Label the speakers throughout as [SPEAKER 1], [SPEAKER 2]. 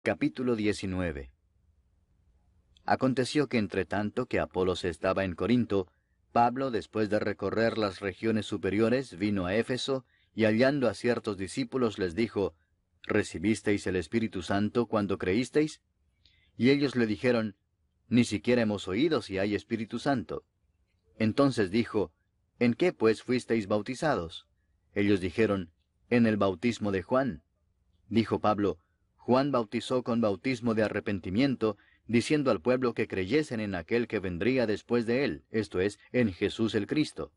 [SPEAKER 1] Capítulo 19. Aconteció que entre tanto que Apolos estaba en Corinto, Pablo, después de recorrer las regiones superiores, vino a Éfeso, y hallando a ciertos discípulos les dijo, ¿Recibisteis el Espíritu Santo cuando creísteis? Y ellos le dijeron, Ni siquiera hemos oído si hay Espíritu Santo. Entonces dijo, ¿En qué pues fuisteis bautizados? Ellos dijeron, En el bautismo de Juan. Dijo Pablo, Juan bautizó con bautismo de arrepentimiento, diciendo al pueblo que creyesen en aquel que vendría después de él, esto es, en Jesús el Cristo.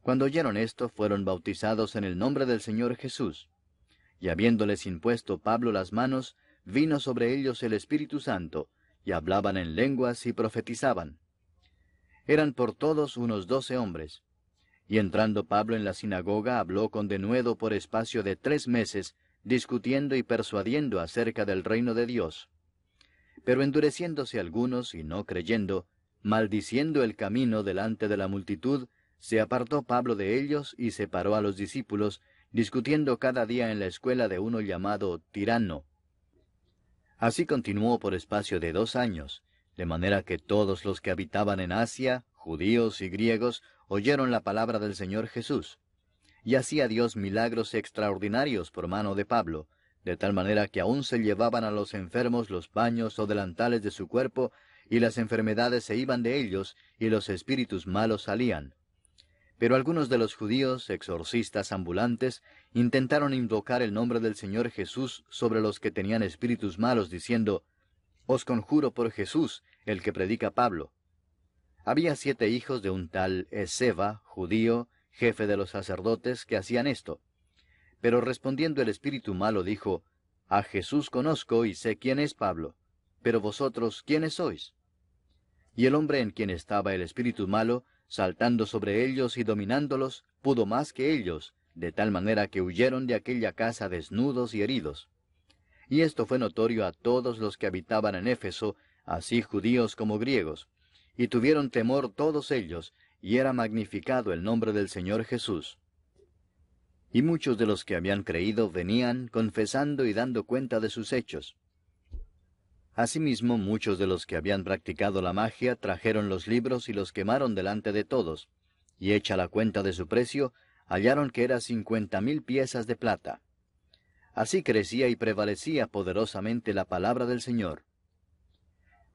[SPEAKER 1] Cuando oyeron esto, fueron bautizados en el nombre del Señor Jesús. Y habiéndoles impuesto Pablo las manos, vino sobre ellos el Espíritu Santo, y hablaban en lenguas y profetizaban. Eran por todos unos 12 hombres. Y entrando Pablo en la sinagoga, habló con denuedo por espacio de 3 meses, discutiendo y persuadiendo acerca del reino de Dios. Pero endureciéndose algunos y no creyendo, maldiciendo el camino delante de la multitud, se apartó Pablo de ellos y separó a los discípulos, discutiendo cada día en la escuela de uno llamado Tirano. Así continuó por espacio de 2 años, de manera que todos los que habitaban en Asia, judíos y griegos, oyeron la palabra del Señor Jesús. Y hacía Dios milagros extraordinarios por mano de Pablo, de tal manera que aún se llevaban a los enfermos los paños o delantales de su cuerpo, y las enfermedades se iban de ellos, y los espíritus malos salían. Pero algunos de los judíos, exorcistas ambulantes, intentaron invocar el nombre del Señor Jesús sobre los que tenían espíritus malos, diciendo, Os conjuro por Jesús, el que predica Pablo. Había 7 hijos de un tal Esceva, judío, jefe de los sacerdotes, que hacían esto. Pero respondiendo el espíritu malo dijo, A Jesús conozco y sé quién es Pablo, pero vosotros, ¿quiénes sois? Y el hombre en quien estaba el espíritu malo, saltando sobre ellos y dominándolos, pudo más que ellos, de tal manera que huyeron de aquella casa desnudos y heridos. Y esto fue notorio a todos los que habitaban en Éfeso, así judíos como griegos, y tuvieron temor todos ellos, y era magnificado el nombre del Señor Jesús. Y muchos de los que habían creído venían, confesando y dando cuenta de sus hechos. Asimismo, muchos de los que habían practicado la magia trajeron los libros y los quemaron delante de todos, y hecha la cuenta de su precio, hallaron que era 50,000 piezas de plata. Así crecía y prevalecía poderosamente la palabra del Señor.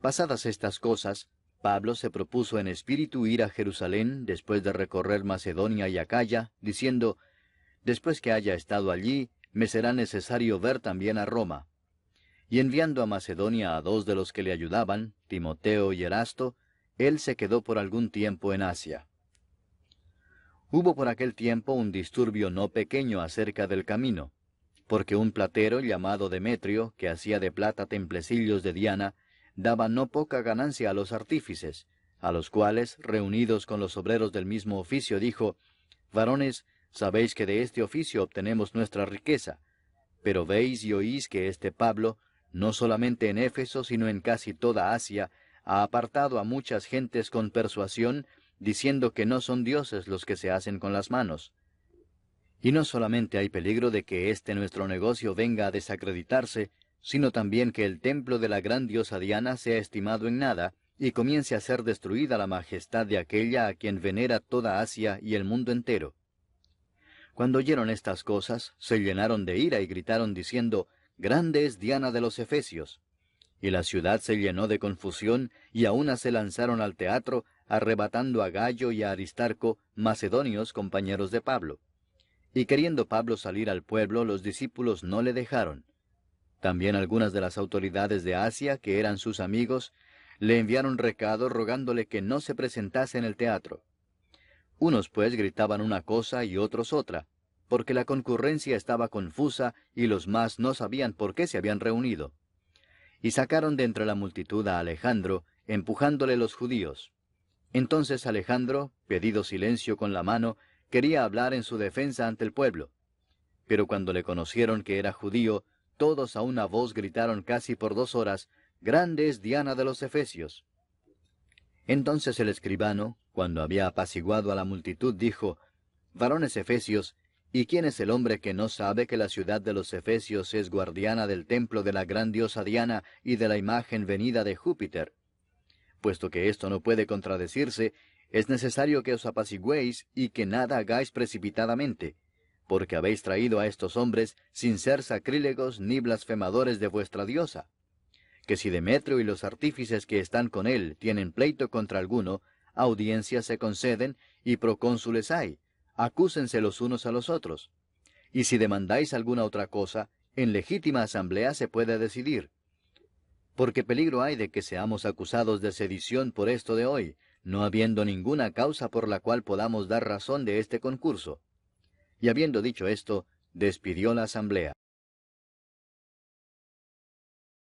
[SPEAKER 1] Pasadas estas cosas, Pablo se propuso en espíritu ir a Jerusalén después de recorrer Macedonia y Acaya, diciendo, Después que haya estado allí, me será necesario ver también a Roma. Y enviando a Macedonia a 2 de los que le ayudaban, Timoteo y Erasto, él se quedó por algún tiempo en Asia. Hubo por aquel tiempo un disturbio no pequeño acerca del camino, porque un platero llamado Demetrio, que hacía de plata templecillos de Diana, daba no poca ganancia a los artífices, a los cuales, reunidos con los obreros del mismo oficio, dijo, Varones, sabéis que de este oficio obtenemos nuestra riqueza, pero veis y oís que este Pablo, no solamente en Éfeso, sino en casi toda Asia, ha apartado a muchas gentes con persuasión, diciendo que no son dioses los que se hacen con las manos. Y no solamente hay peligro de que este nuestro negocio venga a desacreditarse, sino también que el templo de la gran diosa Diana sea estimado en nada, y comience a ser destruida la majestad de aquella a quien venera toda Asia y el mundo entero. Cuando oyeron estas cosas, se llenaron de ira y gritaron diciendo, Grande es Diana de los Efesios. Y la ciudad se llenó de confusión, y a una se lanzaron al teatro, arrebatando a Gayo y a Aristarco, macedonios compañeros de Pablo. Y queriendo Pablo salir al pueblo, los discípulos no le dejaron. También algunas de las autoridades de Asia, que eran sus amigos, le enviaron recado rogándole que no se presentase en el teatro. Unos pues gritaban una cosa y otros otra, porque la concurrencia estaba confusa y los más no sabían por qué se habían reunido. Y sacaron de entre la multitud a Alejandro, empujándole los judíos. Entonces Alejandro, pedido silencio con la mano, quería hablar en su defensa ante el pueblo. Pero cuando le conocieron que era judío, todos a una voz gritaron casi por 2 horas, Grande es Diana de los Efesios. Entonces el escribano, cuando había apaciguado a la multitud, dijo, Varones efesios, ¿Y quién es el hombre que no sabe que la ciudad de los Efesios es guardiana del templo de la gran diosa Diana y de la imagen venida de Júpiter? Puesto que esto no puede contradecirse, es necesario que os apacigüéis y que nada hagáis precipitadamente, porque habéis traído a estos hombres sin ser sacrílegos ni blasfemadores de vuestra diosa. Que si Demetrio y los artífices que están con él tienen pleito contra alguno, audiencias se conceden y procónsules hay, acúsense los unos a los otros. Y si demandáis alguna otra cosa, en legítima asamblea se puede decidir. Porque peligro hay de que seamos acusados de sedición por esto de hoy, no habiendo ninguna causa por la cual podamos dar razón de este concurso. Y habiendo dicho esto, despidió la asamblea.